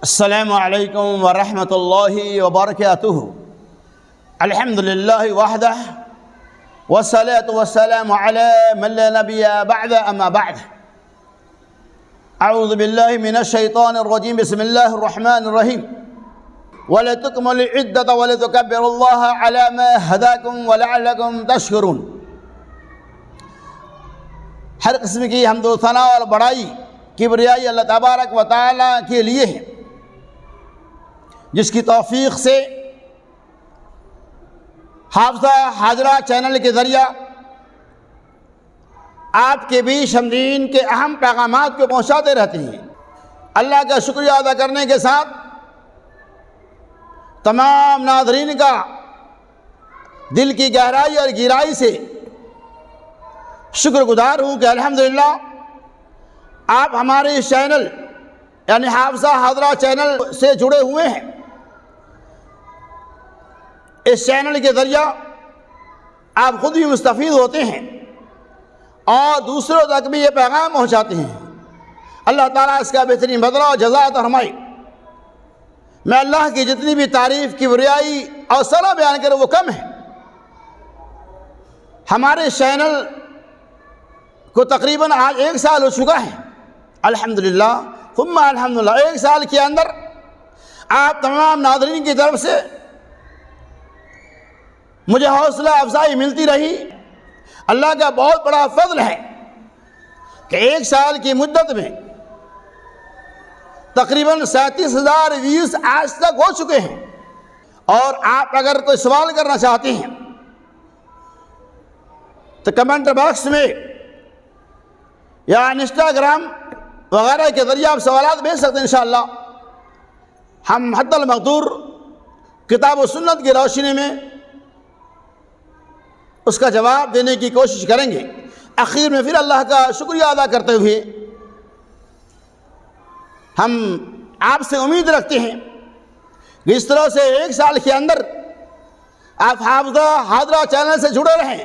السلام علیکم ورحمۃ اللہ وبرکاتہ۔ الحمد للہ وحدہ والصلاة والسلام علی من لا نبی بعد اما بعد۔ اعوذ باللہ من الشیطان الرجیم، بسم اللہ الرحمن الرحیم۔ وَلَتُكْمِلُوا الْعِدَّةَ وَلِتُكَبِّرُوا اللَّهَ عَلَى مَا هَدَاكُمْ وَلَعَلَّكُمْ تَشْكُرُونَ۔ ہر قسم کی حمد و ثنا اور بڑائی کبریائی اللہ تبارک و تعالیٰ کے لیے ہے، جس کی توفیق سے حافظہ حاضرہ چینل کے ذریعہ آپ کے بیچ ہم دین کے اہم پیغامات کو پہنچاتے رہتے ہیں۔ اللہ کا شکریہ ادا کرنے کے ساتھ تمام ناظرین کا دل کی گہرائی اور گہرائی سے شکر گزار ہوں کہ الحمدللہ آپ ہمارے اس چینل یعنی حافظہ حاضرہ چینل سے جڑے ہوئے ہیں۔ اس چینل کے ذریعہ آپ خود بھی مستفید ہوتے ہیں اور دوسروں تک بھی یہ پیغام پہنچاتے ہیں۔ اللہ تعالیٰ اس کا بہترین بدلہ اور جزا عطا فرمائے۔ میں اللہ کی جتنی بھی تعریف کبریائی اور ثنا بیان کروں وہ کم ہے۔ ہمارے چینل کو تقریباً آج 1 سال ہو چکا ہے، الحمدللہ ثم الحمدللہ۔ 1 سال کے اندر آپ تمام ناظرین کی طرف سے مجھے حوصلہ افزائی ملتی رہی۔ اللہ کا بہت بڑا فضل ہے کہ 1 سال کی مدت میں تقریباً 37,000 ویوز آج تک ہو چکے ہیں۔ اور آپ اگر کوئی سوال کرنا چاہتے ہیں تو کمنٹ باکس میں یا انسٹاگرام وغیرہ کے ذریعے آپ سوالات بھیج سکتے ہیں۔ انشاءاللہ ہم حد المقدور کتاب و سنت کی روشنی میں اس کا جواب دینے کی کوشش کریں گے۔ آخر میں پھر اللہ کا شکریہ ادا کرتے ہوئے ہم آپ سے امید رکھتے ہیں کہ اس طرح سے 1 سال کے اندر آپ حافظہ حاضرہ چینل سے جڑے رہیں،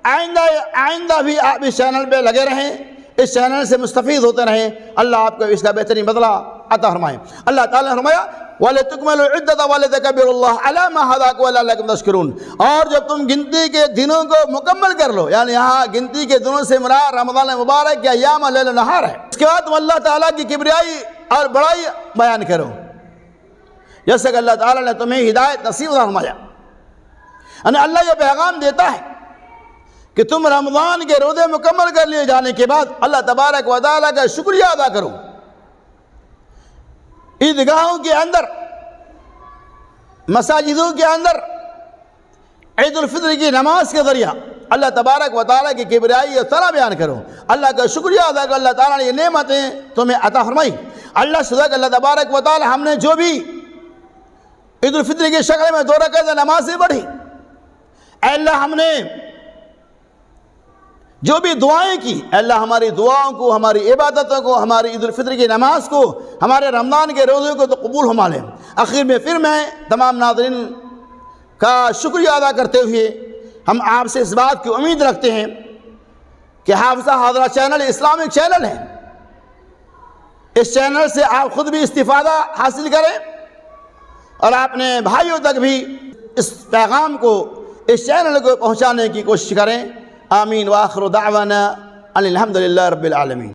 آئندہ بھی آپ اس چینل پہ لگے رہیں، اس چینل سے مستفید ہوتے رہیں۔ اللہ آپ کو اس کا بہترین بدلہ عطا فرمائے۔ اللہ تعالیٰ نے فرمایا وَلِتُكْمِلُوا الْعِدَّةَ وَلِتُكَبِّرُوا اللَّهَ عَلَى مَا هَدَاكُمْ وَلَعَلَّكُمْ تَشْكُرُونَ۔ اور جب تم گنتی کے دنوں کو مکمل کر لو، یعنی یہاں گنتی کے دنوں سے مراد رمضان مبارک کے ایام لیل و نہار ہے، اس کے بعد تم اللہ تعالیٰ کی کبریائی اور بڑائی بیان کرو، جیسے کہ اللہ تعالیٰ نے تمہیں ہدایت نصیب فرمایا۔ یعنی اللہ یہ پیغام دیتا ہے کہ تم رمضان کے روزے مکمل کر لیے جانے کے بعد اللہ تبارک و تعالیٰ کا شکریہ ادا کرو۔ عیدگاہوں کے اندر، مساجدوں کے اندر عید الفطر کی نماز کے ذریعہ اللہ تبارک و تعالیٰ کی کبریائی اور ثنا بیان کرو، اللہ کا شکریہ ادا کرو۔ اللہ تعالیٰ نے یہ نعمتیں تمہیں عطا فرمائی۔ اللہ صدا کہ اللہ تبارک و تعالیٰ ہم نے جو بھی عید الفطر کی شکل میں 2 رکعت نمازیں پڑھی، اے اللہ ہم نے جو بھی دعائیں کی، اے اللہ ہماری دعاؤں کو، ہماری عبادتوں کو، ہماری عید الفطر کی نماز کو، ہمارے رمضان کے روزے کو تو قبول فرما لیں۔ آخر میں پھر میں تمام ناظرین کا شکریہ ادا کرتے ہوئے ہم آپ سے اس بات کی امید رکھتے ہیں کہ حافظہ حاضرہ چینل اسلامک چینل ہے، اس چینل سے آپ خود بھی استفادہ حاصل کریں اور اپنے بھائیوں تک بھی اس پیغام کو، اس چینل کو پہنچانے کی کوشش کریں۔ آمین وآخر دعوانا ان الحمد للہ رب العالمین۔